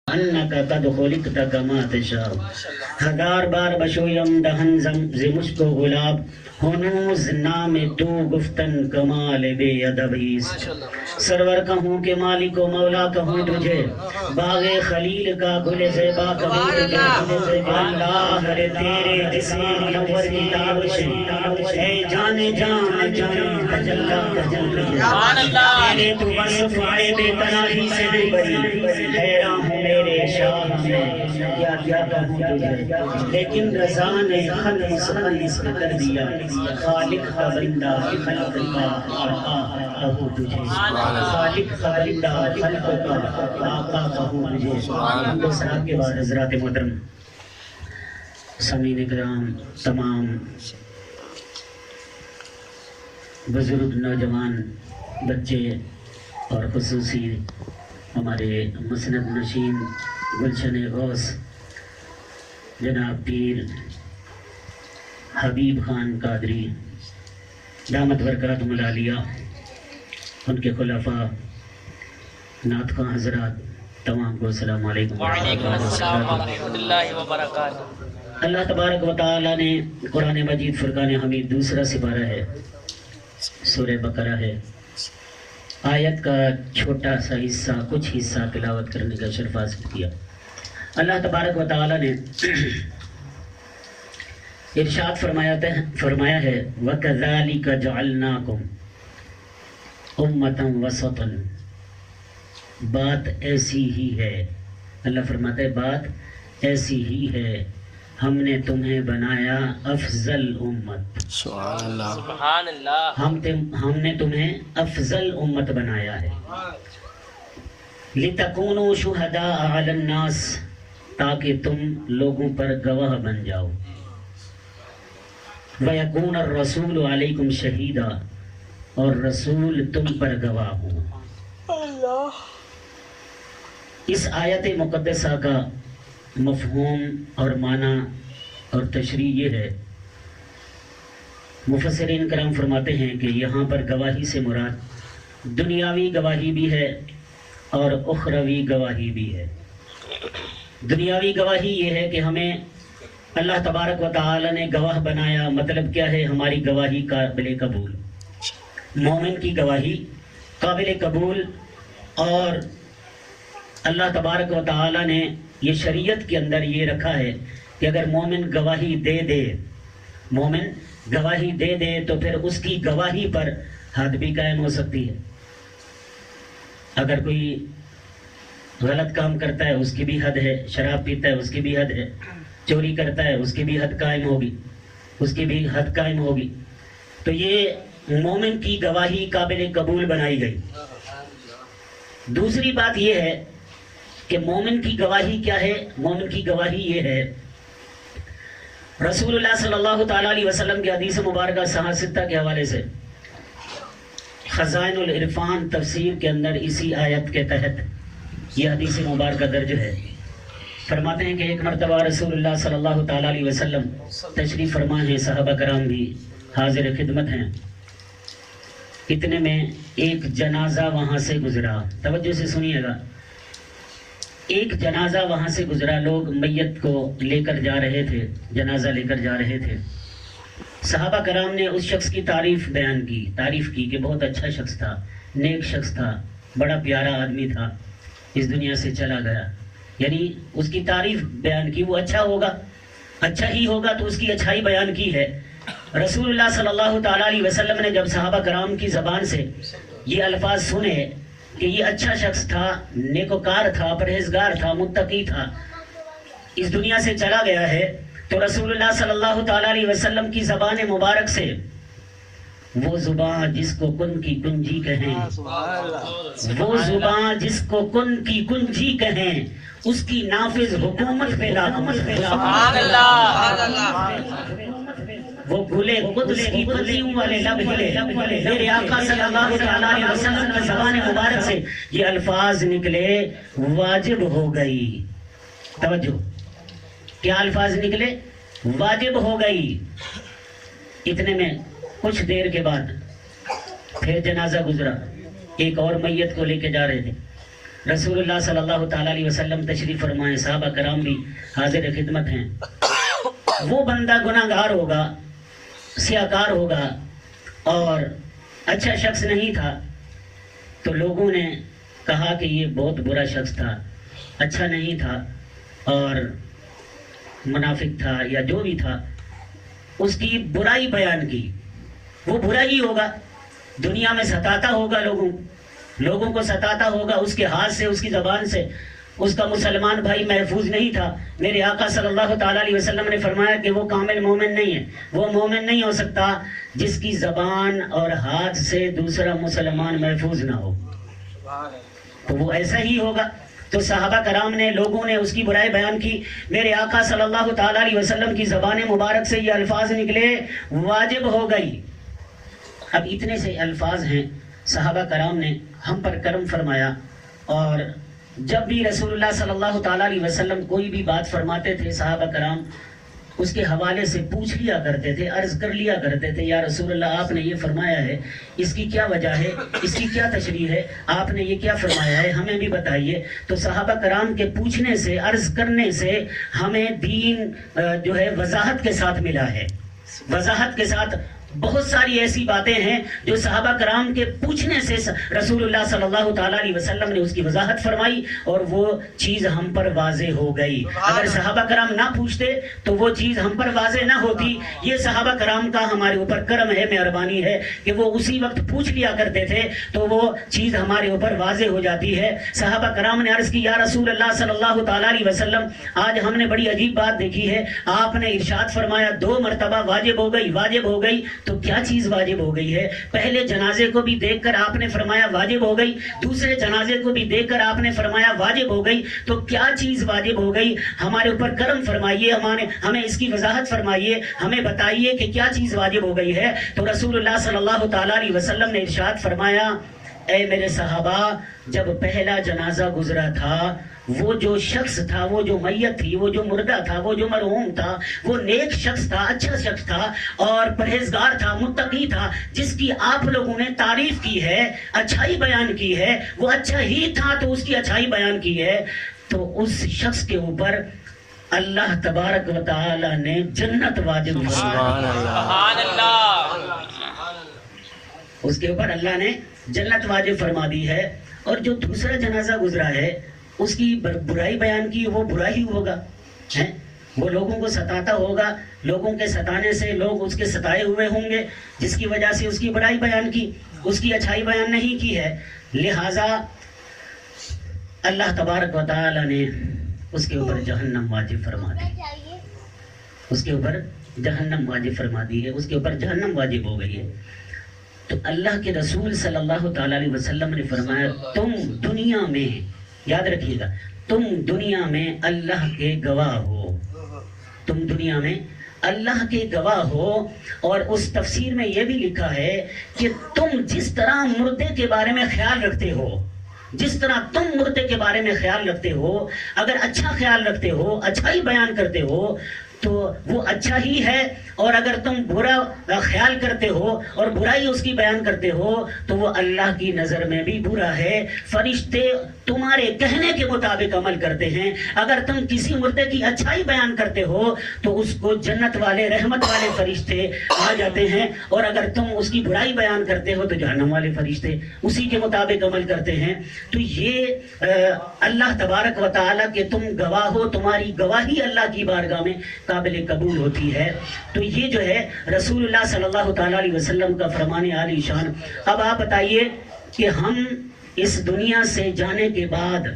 انک قد خلقت کما تشاء. ہزار بار بشویم دہن ز مشک و گلاب، ہنوز نام تو گفتن کمال بے ادبیس. سرور کہوں کہ مالک و مولا کہوں تجھے، باغ خلیل کا گل زیبا کہوں تجھے. اللہ ہے تیرے جسم منور کی تابش، اے جان جان جان تجلا تجلا. تیرے تو وصف آئے بے پناہی سے بھی بری، حیران ہوں میرے شاہ میں کیا کیا کہوں تجھے. لیکن رضا نے خلق سخنس کر دیا، خالق کا بندہ خلق کا آقا کہوں تجھے. خالق کا بندہ خلق کا آقا کہوں تجھے. ہم صاحب کے بعد حضرات محترم سامعین کرام، تمام بزرگ، نوجوان، بچے اور خصوصی ہمارے مسند نشین گلشن غوث جناب پیر حبیب خان قادری دامت برکاتہم العالیہ، ان کے خلفاء، نعت خواں حضرات، تمام کو السلام علیکم. وعلیکم السلام ورحمۃ اللہ وبرکاتہ. اللہ تبارک و تعالی نے قرآن مجید فرقان حمید دوسرا سپارہ ہے، سورہ بقرہ ہے، آیت کا چھوٹا سا حصہ، کچھ حصہ تلاوت کرنے کا شرف حاصل کیا. اللہ تبارک و تعالی نے ارشاد فرمایا ہے وَكَذَلِكَ جَعَلْنَاكُمْ أُمَّةً وَسَطًا. بات ایسی ہی ہے، اللہ فرماتا ہے بات ایسی ہی ہے، ہم نے تمہیں بنایا افضل امت. سبحان اللہ. سبحان اللہ. ہم نے تمہیں افضل امت بنایا ہے. لِتَكُونُوا شُهَدَاءَ عَلَى النَّاسِ، تاکہ تم لوگوں پر گواہ بن جاؤ. وَيَكُونَ الرَّسُولُ عَلَيْكُمْ شَهِيدًا، اور رسول تم پر گواہ ہو. اس آیت مقدسہ کا مفہوم اور معنی اور تشریح یہ ہے، مفسرین کرام فرماتے ہیں کہ یہاں پر گواہی سے مراد دنیاوی گواہی بھی ہے اور اخروی گواہی بھی ہے. دنیاوی گواہی یہ ہے کہ ہمیں اللہ تبارک و تعالی نے گواہ بنایا، مطلب کیا ہے؟ ہماری گواہی قابل قبول، مومن کی گواہی قابل قبول. اور اللہ تبارک و تعالی نے یہ شریعت کے اندر یہ رکھا ہے کہ اگر مومن گواہی دے دے تو پھر اس کی گواہی پر حد بھی قائم ہو سکتی ہے. اگر کوئی غلط کام کرتا ہے اس کی بھی حد ہے، شراب پیتا ہے اس کی بھی حد ہے، چوری کرتا ہے اس کی بھی حد قائم ہوگی. تو یہ مومن کی گواہی قابل قبول بنائی گئی. دوسری بات یہ ہے کہ مومن کی گواہی کیا ہے؟ مومن کی گواہی یہ ہے، رسول اللہ صلی اللہ تعالیٰ علیہ وسلم کی حدیث مبارکہ صحاح ستہ کے حوالے سے خزائن العرفان تفسیر کے اندر اسی آیت کے تحت یہ حدیث مبارکہ درج ہے. فرماتے ہیں کہ ایک مرتبہ رسول اللہ صلی اللہ تعالیٰ علیہ وسلم تشریف فرما ہیں، صحابہ کرام بھی حاضر خدمت ہیں. اتنے میں ایک جنازہ وہاں سے گزرا. توجہ سے سنیے گا. ایک جنازہ وہاں سے گزرا، لوگ میت کو لے کر جا رہے تھے، جنازہ لے کر جا رہے تھے. صحابہ کرام نے اس شخص کی تعریف کی کہ بہت اچھا شخص تھا، نیک شخص تھا، بڑا پیارا آدمی تھا، اس دنیا سے چلا گیا. یعنی اس کی تعریف بیان کی، وہ اچھا ہی ہوگا تو اس کی اچھائی بیان کی ہے. رسول اللہ صلی اللہ تعالیٰ علیہ وسلم نے جب صحابہ کرام کی زبان سے یہ الفاظ سنے کہ یہ اچھا شخص تھا، نیکوکار تھا، پرہیزگار تھا، متقی تھا، اس دنیا سے چلا گیا ہے، تو رسول اللہ صلی اللہ تعالیٰ علیہ وسلم کی زبان مبارک سے وہ زبان جس کو کن کی کنجی کہیں، وہ زبان جس کو کن کی کنجی کہیں، اس کی نافذ حکومت پہ سبحان اللہ. وہ گلے قدس کی پتیوں والے لب ہلے. میرے آقا صلی اللہ تعالیٰ علیہ وسلم کی زبان مبارک سے یہ الفاظ نکلے، واجب ہو گئی. توجہ، کیا الفاظ نکلے؟ واجب ہو گئی. اتنے میں کچھ دیر کے بعد پھر جنازہ گزرا، ایک اور میت کو لے کے جا رہے تھے. رسول اللہ صلی اللہ تعالیٰ علیہ وسلم تشریف فرمائے، صحابہ کرام بھی حاضر خدمت ہیں. وہ بندہ گناہ گار ہوگا، سیاکار ہوگا اور اچھا شخص نہیں تھا، تو لوگوں نے کہا کہ یہ بہت برا شخص تھا، اچھا نہیں تھا اور منافق تھا یا جو بھی تھا، اس کی برائی بیان کی. وہ برا ہی ہوگا، دنیا میں ستاتا ہوگا، لوگوں کو ستاتا ہوگا، اس کے ہاتھ سے، اس کی زبان سے اس کا مسلمان بھائی محفوظ نہیں تھا. میرے آقا صلی اللہ تعالیٰ علیہ وسلم نے فرمایا کہ وہ کامل مومن نہیں ہے، وہ مومن نہیں ہو سکتا جس کی زبان اور ہاتھ سے دوسرا مسلمان محفوظ نہ ہو. تو وہ ایسا ہی ہوگا. تو صحابہ کرام نے، لوگوں نے اس کی برائی بیان کی. میرے آقا صلی اللہ تعالیٰ علیہ وسلم کی زبان مبارک سے یہ الفاظ نکلے، واجب ہو گئی. اب اتنے سے الفاظ ہیں، صحابہ کرام نے ہم پر کرم فرمایا، اور جب بھی رسول اللہ صلی اللہ تعالیٰ علیہ وسلم کوئی بھی بات فرماتے تھے، صحابہ کرام اس کے حوالے سے پوچھ لیا کرتے تھے، عرض کر لیا کرتے تھے، یا رسول اللہ آپ نے یہ فرمایا ہے، اس کی کیا وجہ ہے، اس کی کیا تشریح ہے، آپ نے یہ کیا فرمایا ہے، ہمیں بھی بتائیے. تو صحابہ کرام کے پوچھنے سے، عرض کرنے سے ہمیں دین جو ہے وضاحت کے ساتھ ملا ہے. وضاحت کے ساتھ بہت ساری ایسی باتیں ہیں جو صحابہ کرام کے پوچھنے سے رسول اللہ صلی اللہ تعالیٰ علیہ وسلم نے اس کی وضاحت فرمائی، اور وہ چیز ہم پر واضح ہو گئی. اگر صحابہ کرام نہ پوچھتے تو وہ چیز ہم پر واضح نہ ہوتی. یہ صحابہ کرام کا ہمارے اوپر کرم ہے، مہربانی ہے کہ وہ اسی وقت پوچھ لیا کرتے تھے تو وہ چیز ہمارے اوپر واضح ہو جاتی ہے. صحابہ کرام نے عرض کی، یا رسول اللہ صلی اللہ تعالیٰ علیہ وسلم، آج ہم نے بڑی عجیب بات دیکھی ہے. آپ نے ارشاد فرمایا 2 مرتبہ واجب ہو گئی، واجب ہو گئی. تو کیا چیز واجب ہو گئی ہے؟ پہلے جنازے کو بھی دیکھ کر آپ نے فرمایا واجب ہو گئی، دوسرے جنازے کو بھی دیکھ کر آپ نے فرمایا واجب ہو گئی. تو کیا چیز واجب ہو گئی؟ ہمارے اوپر کرم فرمائیے، ہمیں اس کی وضاحت فرمائیے، ہمیں بتائیے کہ کیا چیز واجب ہو گئی ہے. تو رسول اللہ صلی اللہ تعالیٰ علیہ وسلم نے ارشاد فرمایا، اے میرے صحابہ، جب پہلا جنازہ گزرا تھا، وہ جو شخص تھا، وہ جو میت تھی، وہ جو مردہ تھا، وہ جو مرحوم تھا، وہ نیک شخص تھا، اچھا شخص تھا اور پرہیزگار تھا، متقی تھا، جس کی آپ لوگوں نے تعریف کی ہے، اچھائی بیان کی ہے. وہ اچھا ہی تھا تو اس کی اچھائی بیان کی ہے. تو اس شخص کے اوپر اللہ تبارک و تعالی نے جنت واجب فرمائی. سبحان اللہ. اس کے اوپر اللہ نے جنت واجب فرما دی ہے. اور جو دوسرا جنازہ گزرا ہے، اس کی برائی بیان کی، وہ برا ہی ہوگا. وہ لوگوں کو ستاتا ہوگا، لوگوں کے ستانے سے لوگ اس کے ستائے ہوئے ہوں گے، جس کی وجہ سے اس کی برائی بیان کی، اس کی اچھائی بیان نہیں کی ہے. لہذا اللہ تبارک و تعالی نے اس کے اوپر جہنم واجب فرما دی. اس کے اوپر جہنم واجب فرما دی ہے، اس کے اوپر جہنم واجب ہو گئی ہے. تو اللہ کے رسول صلی اللہ تعالی علیہ وسلم نے فرمایا، تم دنیا میں، یاد رکھیے گا، تم دنیا میں اللہ کے گواہ ہو. تم دنیا میں اللہ کے گواہ ہو. اور اس تفسیر میں یہ بھی لکھا ہے کہ تم جس طرح مردے کے بارے میں خیال رکھتے ہو، جس طرح تم مردے کے بارے میں خیال رکھتے ہو، اگر اچھا خیال رکھتے ہو، اچھائی بیان کرتے ہو تو وہ اچھا ہی ہے. اور اگر تم برا خیال کرتے ہو اور برائی اس کی بیان کرتے ہو تو وہ اللہ کی نظر میں بھی برا ہے. فرشتے تمہارے کہنے کے مطابق عمل کرتے ہیں. اگر تم کسی مردے کی اچھائی بیان کرتے ہو تو اس کو جنت والے، رحمت والے فرشتے آ جاتے ہیں، اور اگر تم اس کی برائی بیان کرتے ہو تو جہنم والے فرشتے اسی کے مطابق عمل کرتے ہیں. تو یہ اللہ تبارک و تعالیٰ کہ تم گواہ ہو، تمہاری گواہی اللہ کی بارگاہ میں قابل قبول ہوتی ہے. تو یہ جو ہے رسول اللہ صلی اللہ تعالیٰ علیہ وسلم کا فرمان عالی شان. اب آپ بتائیے کہ ہم اس دنیا سے جانے کے بعد